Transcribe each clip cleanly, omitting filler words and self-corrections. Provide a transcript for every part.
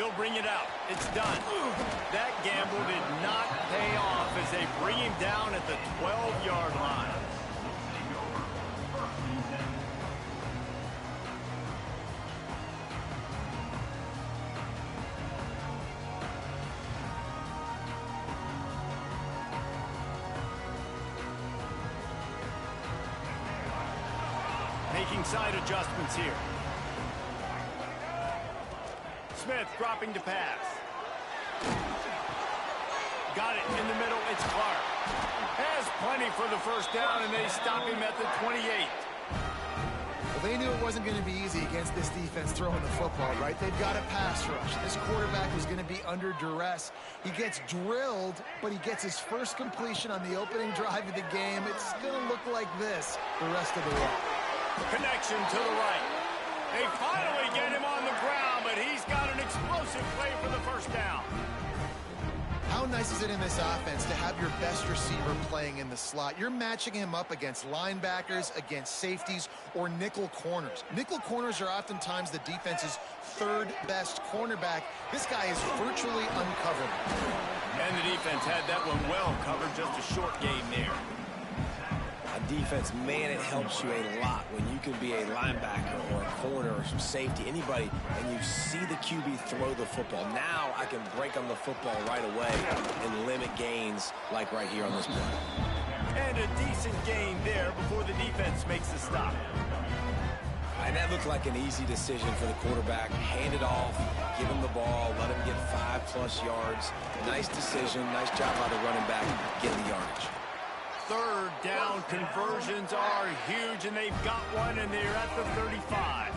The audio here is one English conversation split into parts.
He'll bring it out. It's done. That gamble did not pay off as they bring him down at the 12-yard line. Making side adjustments here. Smith dropping to pass. Got it in the middle. It's Clark. Has plenty for the first down, and they stop him at the 28. Well, they knew it wasn't going to be easy against this defense throwing the football, right? They've got a pass rush. This quarterback was going to be under duress. He gets drilled, but he gets his first completion on the opening drive of the game. It's going to look like this the rest of the way. Connection to the right. They finally get him on the ground, but he's got an explosive play for the first down. How nice is it in this offense to have your best receiver playing in the slot? You're matching him up against linebackers, against safeties, or nickel corners. Nickel corners are oftentimes the defense's third best cornerback. This guy is virtually uncoverable. And the defense had that one well covered, just a short gain there. Defense, man, it helps you a lot when you can be a linebacker or a corner or some safety, anybody, and you see the QB throw the football. Now I can break on the football right away and limit gains like right here on this play. And a decent gain there before the defense makes the stop. And that looked like an easy decision for the quarterback. Hand it off, give him the ball, let him get 5+ yards. Nice decision, nice job by the running back getting the yardage. Third down conversions are huge, and they've got one, and they're at the 35.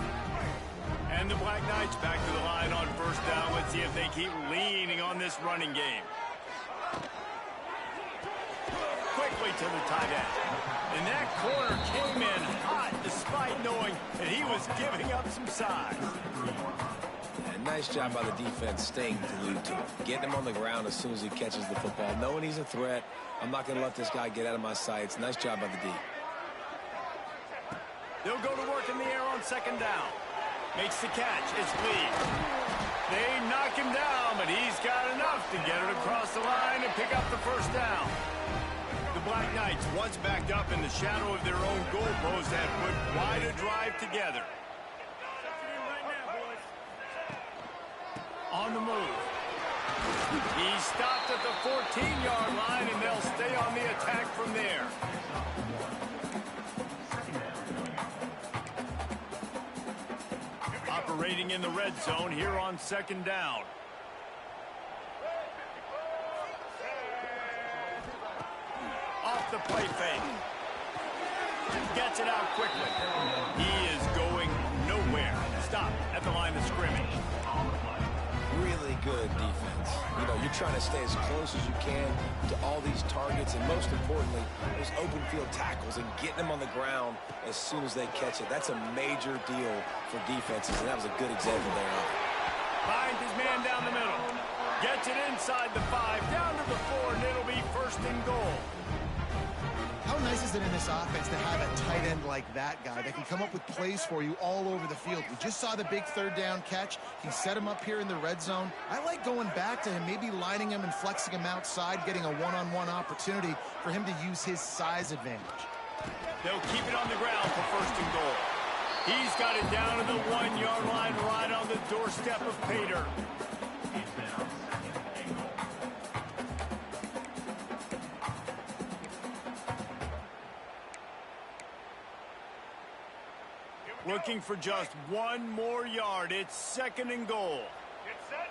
And the Black Knights back to the line on first down. Let's see if they keep leaning on this running game. Quickly to the tight end. And that corner came in hot despite knowing that he was giving up some size. Nice job by the defense staying glued to him. Getting him on the ground as soon as he catches the football. Knowing he's a threat, I'm not going to let this guy get out of my sights. Nice job by the D. They'll go to work in the air on second down. Makes the catch. It's Lee. They knock him down, but he's got enough to get it across the line and pick up the first down. The Black Knights, once backed up in the shadow of their own goalpost, have put quite a drive together. On the move. He stopped at the 14-yard line, and they'll stay on the attack from there. Operating in the red zone here on second down. Off the play fake. Gets it out quickly. He is going nowhere. Stop at the line of scrimmage. Really good defense. You know, you're trying to stay as close as you can to all these targets, and most importantly, those open field tackles and getting them on the ground as soon as they catch it. That's a major deal for defenses, and that was a good example there. Finds his man down the middle. Gets it inside the 5, down to the 4, and it'll be first and goal. How nice is it in this offense to have a tight end like that guy that can come up with plays for you all over the field? We just saw the big third down catch. He set him up here in the red zone. I like going back to him, maybe lining him and flexing him outside, getting a one-on-one opportunity for him to use his size advantage. They'll keep it on the ground for first and goal. He's got it down to the 1-yard line, right on the doorstep of Pater. Looking for just one more yard. It's second and goal. Get set.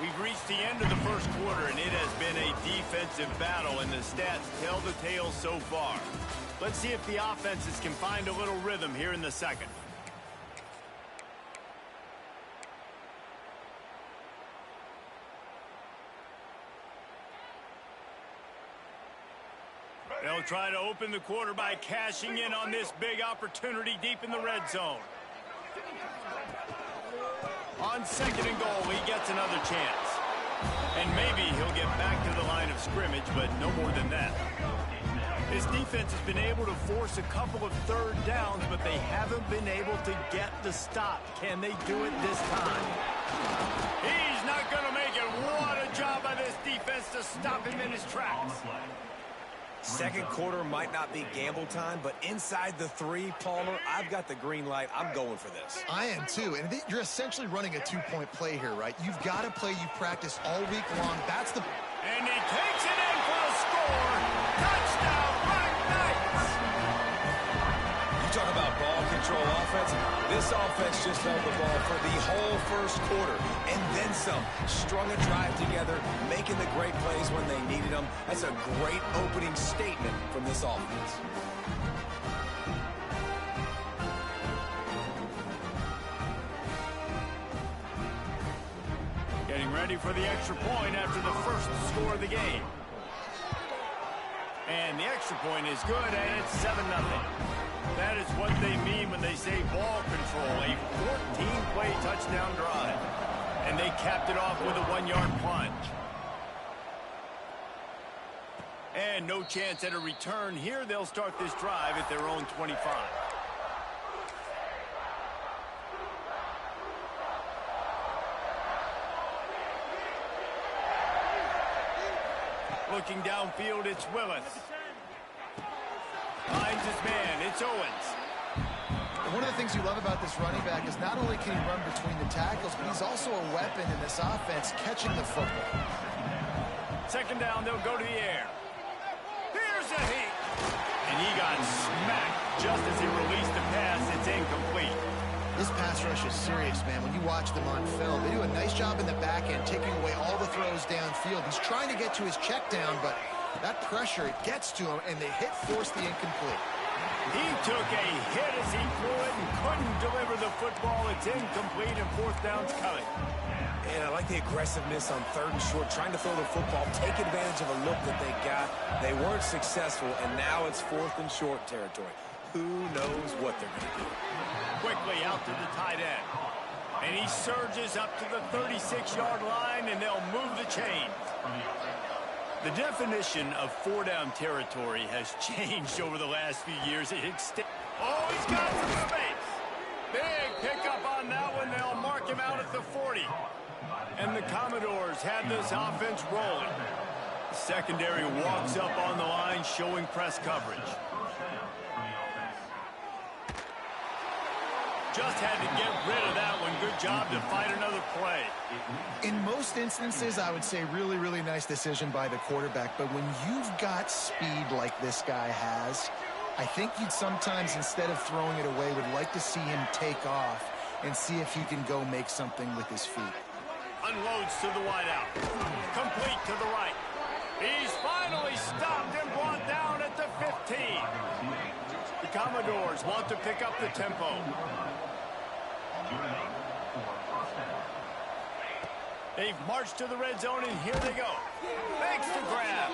We've reached the end of the first quarter, and it has been a defensive battle, and the stats tell the tale so far. Let's see if the offenses can find a little rhythm here in the second. They'll try to open the quarter by cashing in on this big opportunity deep in the red zone. On second and goal, he gets another chance. And maybe he'll get back to the line of scrimmage, but no more than that. This defense has been able to force a couple of third downs, but they haven't been able to get the stop. Can they do it this time? He's not going to make it. What a job by this defense to stop him in his tracks. Second quarter might not be gamble time, but inside the 3, Palmer, I've got the green light. I'm going for this. I am too, and you're essentially running a 2-point play here, right? You've got to play you practice all week long. That's the... And he takes it in for the score. Touchdown, Black Knights! You talk about ball control offense. This offense just held the ball for the whole first quarter, and then some. Strung a drive together, making the great plays when they needed them. That's a great opening statement from this offense. Getting ready for the extra point after the first score of the game. And the extra point is good, and it's 7-0. That is what they mean when they say ball control, a 14-play touchdown drive. And they capped it off with a 1-yard plunge. And no chance at a return here. They'll start this drive at their own 25. Looking downfield, it's Willis. Finds his man, it's Owens. One of the things you love about this running back is not only can he run between the tackles, but he's also a weapon in this offense catching the football. Second down, they'll go to the air. Here's a hit. And he got smacked just as he released the pass. It's incomplete. This pass rush is serious, man. When you watch them on film, they do a nice job in the back end, taking away all the throws downfield. He's trying to get to his check down, but that pressure, it gets to him, and the hit forced the incomplete. He took a hit as he threw it and couldn't deliver the football. It's incomplete, and fourth down's coming. And I like the aggressiveness on 3rd and short, trying to throw the football, take advantage of a look that they got. They weren't successful, and now it's 4th and short territory. Who knows what they're going to do? Quickly out to the tight end. And he surges up to the 36-yard line, and they'll move the chains. The definition of 4-down territory has changed over the last few years. Oh, he's got some space. Big pickup on that one. They'll mark him out at the 40. And the Commodores have this offense rolling. The secondary walks up on the line, showing press coverage. Just had to get rid of that one. Good job to fight another play. In most instances, I would say really, really nice decision by the quarterback. But when you've got speed like this guy has, I think you'd sometimes, instead of throwing it away, would like to see him take off and see if he can go make something with his feet. Unloads to the wideout. Complete to the right. He's finally stopped and brought down at the 15. The Commodores want to pick up the tempo. They've marched to the red zone, and here they go. Makes the grab.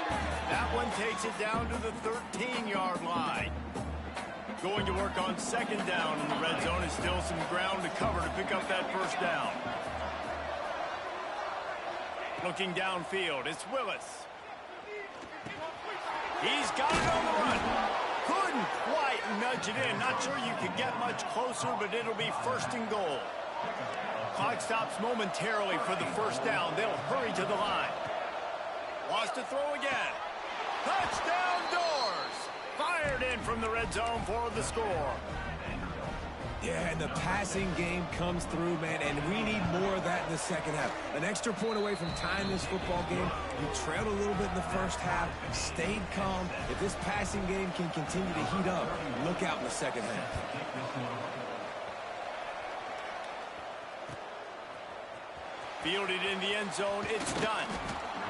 That one takes it down to the 13-yard line. Going to work on second down in the red zone. Is still some ground to cover to pick up that first down. Looking downfield, it's Willis. He's got it on the run. Couldn't quite nudge it in. Not sure you could get much closer, but it'll be 1st and goal. Clock stops momentarily for the first down. They'll hurry to the line. Wants to throw again. Touchdown Doors! Fired in from the red zone for the score. Yeah, and the passing game comes through, man, and we need more of that in the second half. An extra point away from tying this football game. You trailed a little bit in the first half, stayed calm. If this passing game can continue to heat up, look out in the second half. Fielded in the end zone, it's done.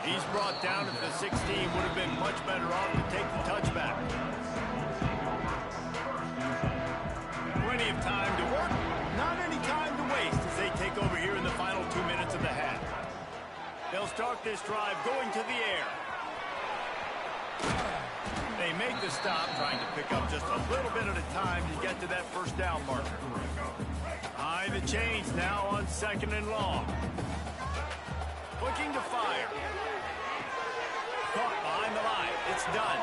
He's brought down at the 16. Would have been much better off to take the touchback. Plenty of time to work, not any time to waste as they take over here in the final 2 minutes of the half. They'll start this drive going to the air. They make the stop, trying to pick up just a little bit at a time to get to that first down marker. High the chains now on 2nd and long. Looking to fire. Caught behind the line. It's done.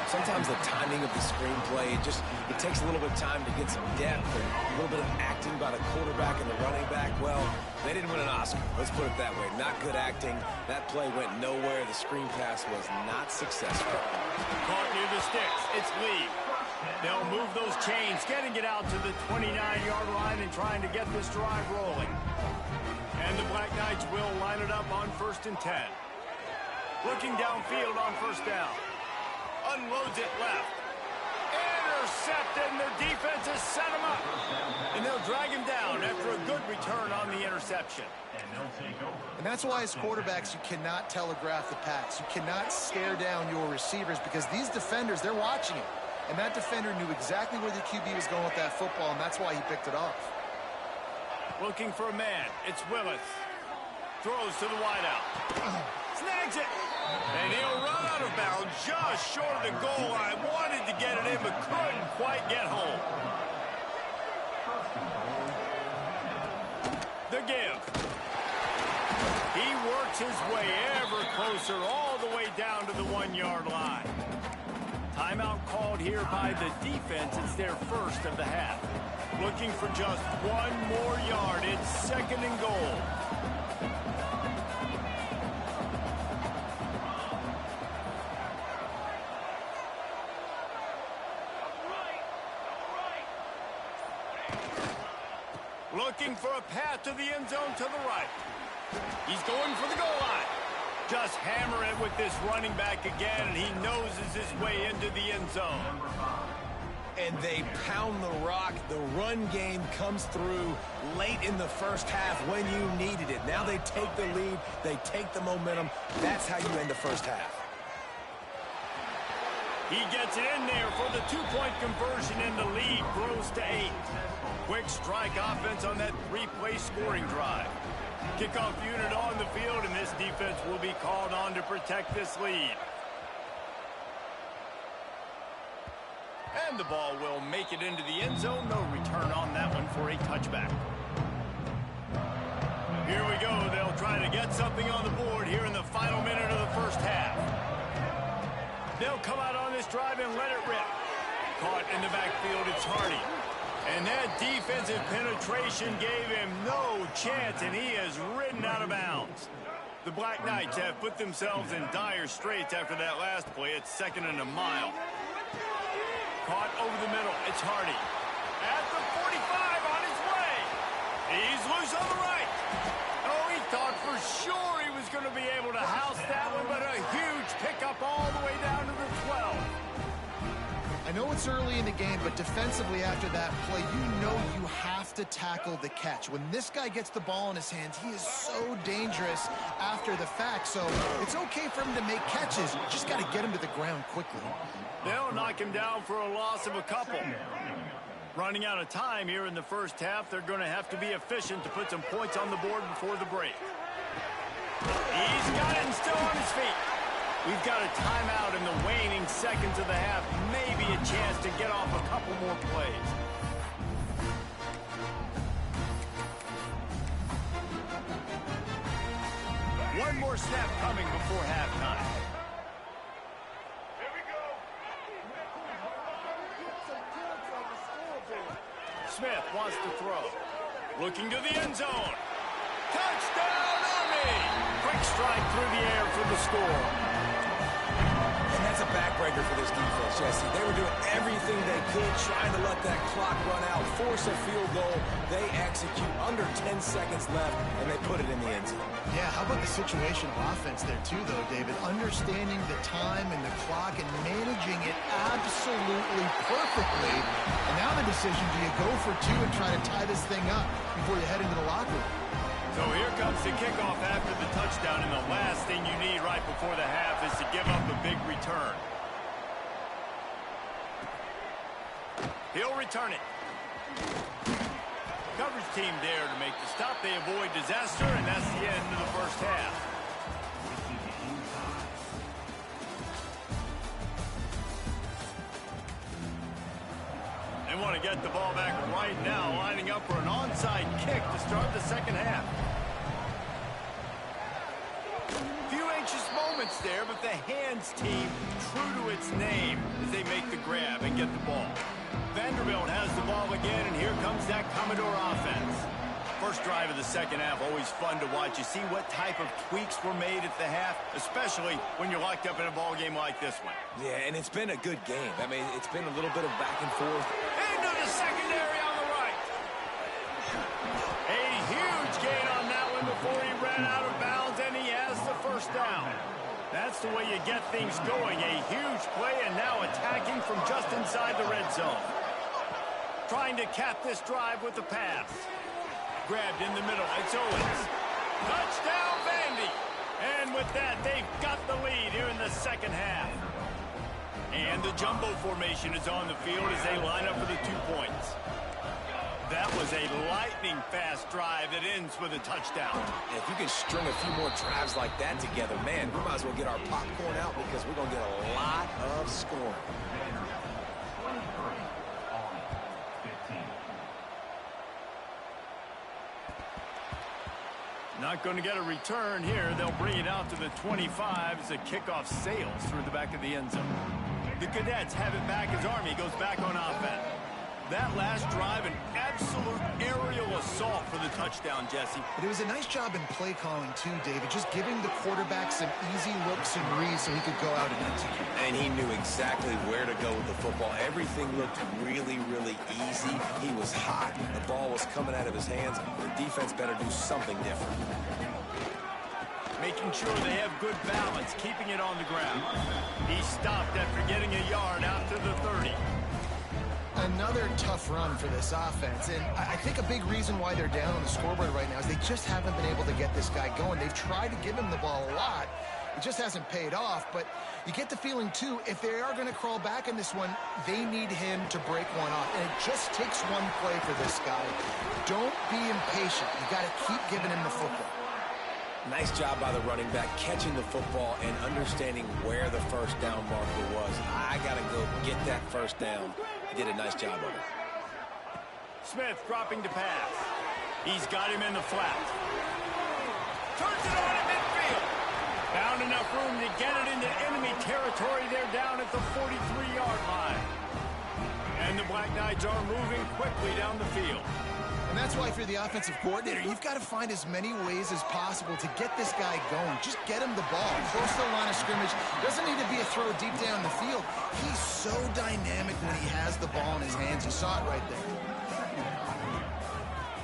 Sometimes the timing of the screenplay, it takes a little bit of time to get some depth and a little bit of acting by the quarterback and the running back. Well, they didn't win an Oscar. Let's put it that way. Not good acting. That play went nowhere. The screen pass was not successful. Caught near the sticks. It's Lee. They'll move those chains, getting it out to the 29-yard line and trying to get this drive rolling. And the Black Knights will line it up on 1st and 10. Looking downfield on 1st down. Unloads it left. Intercepted, and their defense has set him up. And they'll drag him down after a good return on the interception. And that's why as quarterbacks you cannot telegraph the pass. You cannot stare down your receivers because these defenders, they're watching it. And that defender knew exactly where the QB was going with that football, and that's why he picked it off. Looking for a man. It's Willis. Throws to the wideout. Snags it. And he'll run out of bounds just short of the goal line. Wanted to get it in, but couldn't quite get home. The give. He works his way ever closer all the way down to the 1-yard line. Timeout called here by the defense. It's their first of the half. Looking for just one more yard. It's 2nd and goal. Looking for a path to the end zone to the right. He's going for the goal line. Just hammer it with this running back again, and he noses his way into the end zone. And they pound the rock. The run game comes through late in the first half when you needed it. Now they take the lead. They take the momentum. That's how you end the first half. He gets it in there for the 2-point conversion, and the lead grows to 8. Quick strike offense on that 3-play scoring drive. Kickoff unit on the field, and this defense will be called on to protect this lead. And the ball will make it into the end zone. No return on that one for a touchback. Here we go. They'll try to get something on the board here in the final minute of the first half. They'll come out on this drive and let it rip. Caught in the backfield, it's Hardy. And that defensive penetration gave him no chance, and he is ridden out of bounds. The Black Knights have put themselves in dire straits after that last play. It's 2nd and a mile. Caught over the middle. It's Hardy. At the 45 on his way. He's loose on the right. Oh, he thought for sure he was going to be able to house that one, but a huge pickup all the way down to the 12. I know it's early in the game, but defensively after that play, you know you have to tackle the catch. When this guy gets the ball in his hands, he is so dangerous after the fact. So it's okay for him to make catches. You just got to get him to the ground quickly. They'll knock him down for a loss of a couple. Running out of time here in the first half, they're going to have to be efficient to put some points on the board before the break. He's got it and still on his feet. We've got a timeout in the waning seconds of the half. Maybe a chance to get off a couple more plays. One more snap coming before halftime. Here we go. Smith wants to throw. Looking to the end zone. Touchdown, Army! Quick strike through the air for the score. And that's a backbreaker for this defense, Jesse. They were doing everything they could, trying to let that clock run out, force a field goal. They execute under 10 seconds left, and they put it in the end zone. Yeah, how about the situational offense there too, though, David? Understanding the time and the clock and managing it absolutely perfectly. And now the decision, do you go for 2 and try to tie this thing up before you head into the locker room? So here comes the kickoff after the touchdown, and the last thing you need right before the half is to give up a big return. He'll return it. Coverage team there to make the stop. They avoid disaster, and that's the end of the first half. They want to get the ball back right now, lining up for an onside kick to start the second half. Few anxious moments movements there, but the hands team true to its name as they make the grab and get the ball. Vanderbilt has the ball again, and here comes that Commodore offense. First drive of the second half, always fun to watch. You see what type of tweaks were made at the half, especially when you're locked up in a ball game like this one. Yeah, and it's been a good game. I mean, it's been a little bit of back and forth. Into the secondary on the right. A huge gain on that one before he ran out of bounds, and he has the first down. That's the way you get things going. A huge play, and now attacking from just inside the red zone. Trying to cap this drive with the pass. Grabbed in the middle. It's Owens. Touchdown, Vandy. And with that, they've got the lead here in the second half. And the jumbo formation is on the field as they line up for the 2 points. That was a lightning-fast drive that ends with a touchdown. If you can string a few more drives like that together, man, we might as well get our popcorn out because we're going to get a lot of scoring. Not going to get a return here. They'll bring it out to the 25 as the kickoff sails through the back of the end zone. The Cadets have it back as Army goes back on offense. That last drive, an absolute aerial assault for the touchdown, Jesse. But it was a nice job in play calling, too, David. Just giving the quarterback some easy looks and reads so he could go out and execute. And he knew exactly where to go with the football. Everything looked really, really easy. He was hot. The ball was coming out of his hands. The defense better do something different. Making sure they have good balance, keeping it on the ground. He stopped after getting a yard out to the 30. Another tough run for this offense, and I think a big reason why they're down on the scoreboard right now is they just haven't been able to get this guy going. They've tried to give him the ball a lot. It just hasn't paid off, but you get the feeling, too, if they are going to crawl back in this one, they need him to break one off, and it just takes one play for this guy. Don't be impatient. You got to keep giving him the football. Nice job by the running back, catching the football and understanding where the first down marker was. I got to go get that first down. He did a nice job of it. Smith dropping to pass. He's got him in the flat. Turns it on at midfield. Found enough room to get it into enemy territory. They're down at the 43-yard line. And the Black Knights are moving quickly down the field. And that's why, for the offensive coordinator, you've got to find as many ways as possible to get this guy going. Just get him the ball. Close to the line of scrimmage. Doesn't need to be a throw deep down the field. He's so dynamic when he has the ball in his hands. You saw it right there.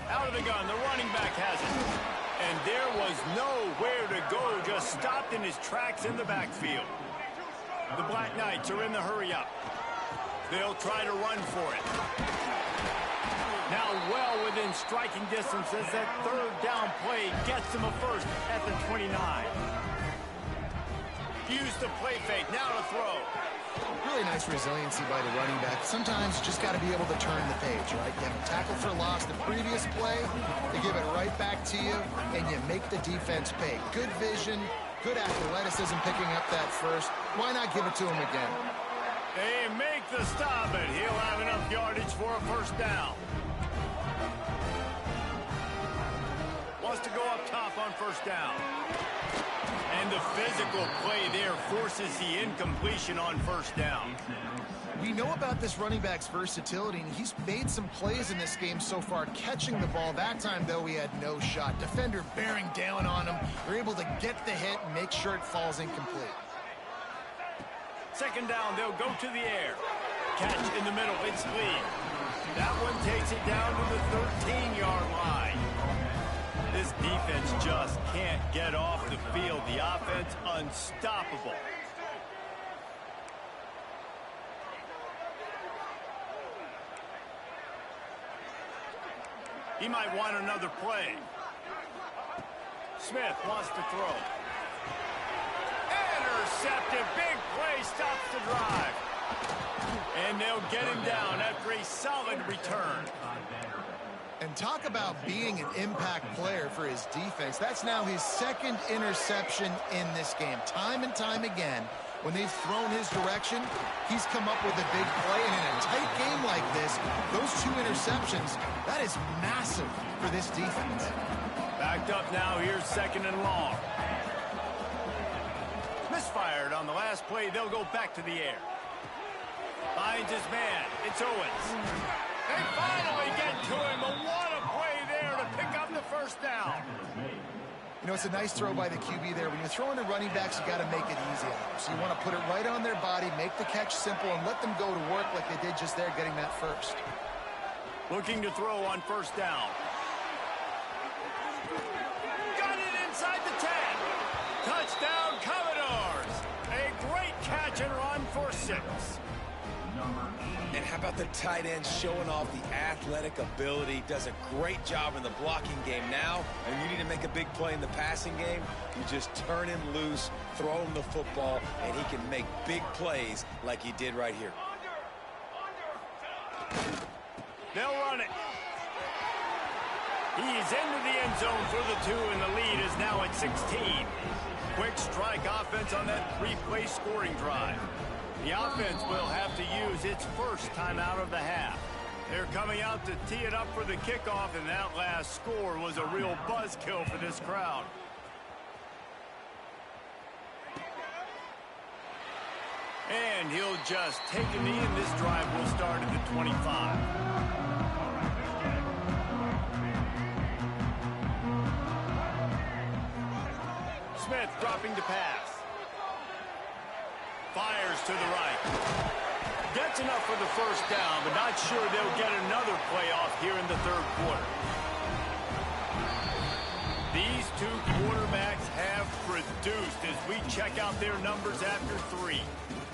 Out of the gun, the running back has it. And there was nowhere to go, just stopped in his tracks in the backfield. The Black Knights are in the hurry up. They'll try to run for it. Now well within striking distance as that third down play gets him a first at the 29. Use the play fake, now to throw. Really nice resiliency by the running back. Sometimes you just got to be able to turn the page, right? You have a tackle for loss the previous play, they give it right back to you, and you make the defense pay. Good vision, good athleticism picking up that first. Why not give it to him again? They make the stop, and he'll have enough yardage for a first down. Wants to go up top on first down. And the physical play there forces the incompletion on first down. We know about this running back's versatility, and he's made some plays in this game so far, catching the ball. That time, though, he had no shot. Defender bearing down on him. They're able to get the hit and make sure it falls incomplete. Second down, they'll go to the air. Catch in the middle, it's Lee. That one takes it down to the 13-yard line. This defense just can't get off the field. The offense unstoppable. He might want another play. Smith wants to throw. Intercepted. Big play stops the drive. And they'll get him down after a solid return. And talk about being an impact player for his defense. That's now his second interception in this game. Time and time again, when they've thrown his direction, he's come up with a big play. And in a tight game like this, those two interceptions, that is massive for this defense. Backed up now, here's second and long. misfired on the last play. They'll go back to the air. Finds his man. It's Owens. They finally get to him. But what a play there to pick up the first down. You know, it's a nice throw by the QB there. When you're throwing to running backs, you got to make it easy on them. So you want to put it right on their body, make the catch simple, and let them go to work like they did just there, getting that first. Looking to throw on first down. Got it inside the 10. Touchdown, Commodores. A great catch and run for 6. And how about the tight end showing off the athletic ability? Does a great job in the blocking game now. And you need to make a big play in the passing game, you just turn him loose, throw him the football, and he can make big plays like he did right here. They'll run it. He's into the end zone for the 2, and the lead is now at 16. Quick strike offense on that 3-play scoring drive. The offense will have to use its first timeout of the half. They're coming out to tee it up for the kickoff, and that last score was a real buzzkill for this crowd. And he'll just take a knee, and this drive will start at the 25. Smith dropping to pass. Fires to the right. Gets enough for the first down, but not sure they'll get another playoff here in the third quarter. These two quarterbacks have produced as we check out their numbers after 3.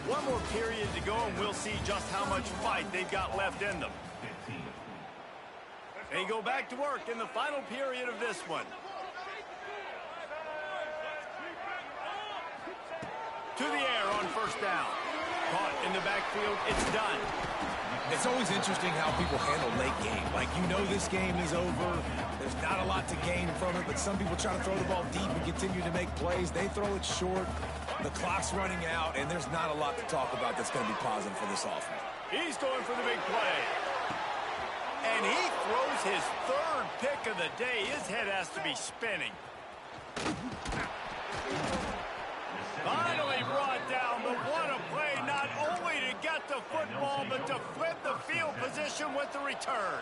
One more period to go, and we'll see just how much fight they've got left in them. They go back to work in the final period of this one. To the air on first down. Caught in the backfield. It's done. It's always interesting how people handle late game. Like, you know this game is over. There's not a lot to gain from it, but some people try to throw the ball deep and continue to make plays. They throw it short. The clock's running out, and there's not a lot to talk about that's going to be positive for this offense. He's going for the big play. And he throws his 3rd pick of the day. His head has to be spinning. Finally brought down, but what a play, not only to get the football, but to flip the field position with the return.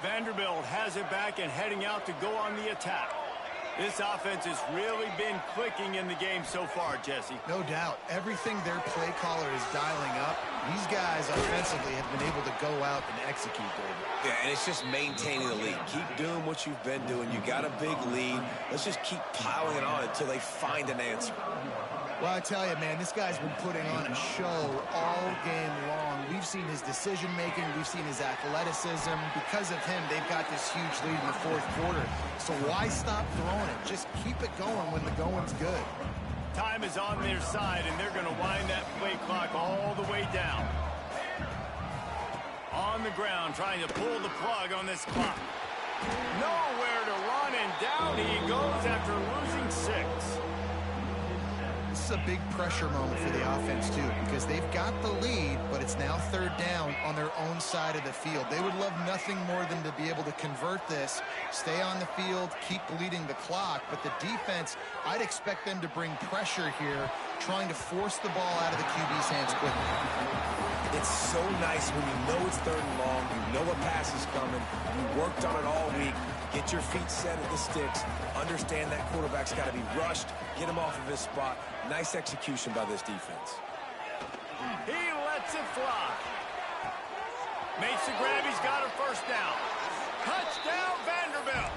Vanderbilt has it back and heading out to go on the attack. This offense has really been clicking in the game so far, Jesse. No doubt. Everything their play caller is dialing up, these guys offensively have been able to go out and execute, David. Yeah, and it's just maintaining the lead. Keep doing what you've been doing. You got a big lead. Let's just keep piling it on until they find an answer. Well, I tell you, man, this guy's been putting on a show all game long. We've seen his decision-making. We've seen his athleticism. Because of him, they've got this huge lead in the 4th quarter. So why stop throwing it? Just keep it going when the going's good. Time is on their side, and they're going to wind that play clock all the way down. On the ground, trying to pull the plug on this clock. Nowhere to run, and down he goes after losing 6. This is a big pressure moment for the offense, too, because they've got the lead, but it's now 3rd down on their own side of the field. They would love nothing more than to be able to convert this, stay on the field, keep bleeding the clock. But the defense, I'd expect them to bring pressure here, trying to force the ball out of the QB's hands quickly. It's so nice when you know it's 3rd and long, you know a pass is coming, you worked on it all week, get your feet set at the sticks, understand that quarterback's got to be rushed, get him off of his spot. Nice execution by this defense. He lets it fly. Makes the grab. He's got a first down. Touchdown, Vanderbilt.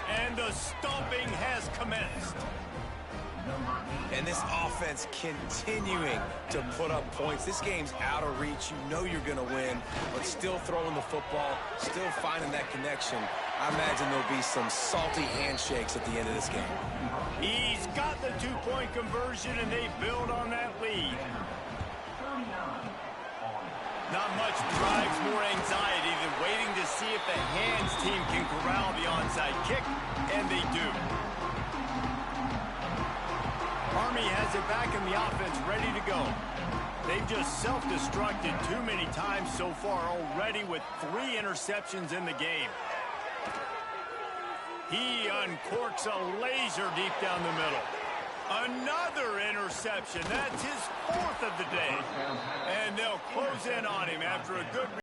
And the stomping has commenced. And this offense continuing to put up points. This game's out of reach. You know you're going to win, but still throwing the football, still finding that connection. I imagine there'll be some salty handshakes at the end of this game. He's got the 2-point conversion, and they build on that lead. Not much drives more anxiety than waiting to see if the hands team can corral the onside kick, and they do. Army has it back in the offense, ready to go. They've just self-destructed too many times so far already with 3 interceptions in the game. He uncorks a laser deep down the middle. Another interception. That's his 4th of the day. And they'll close in on him after a good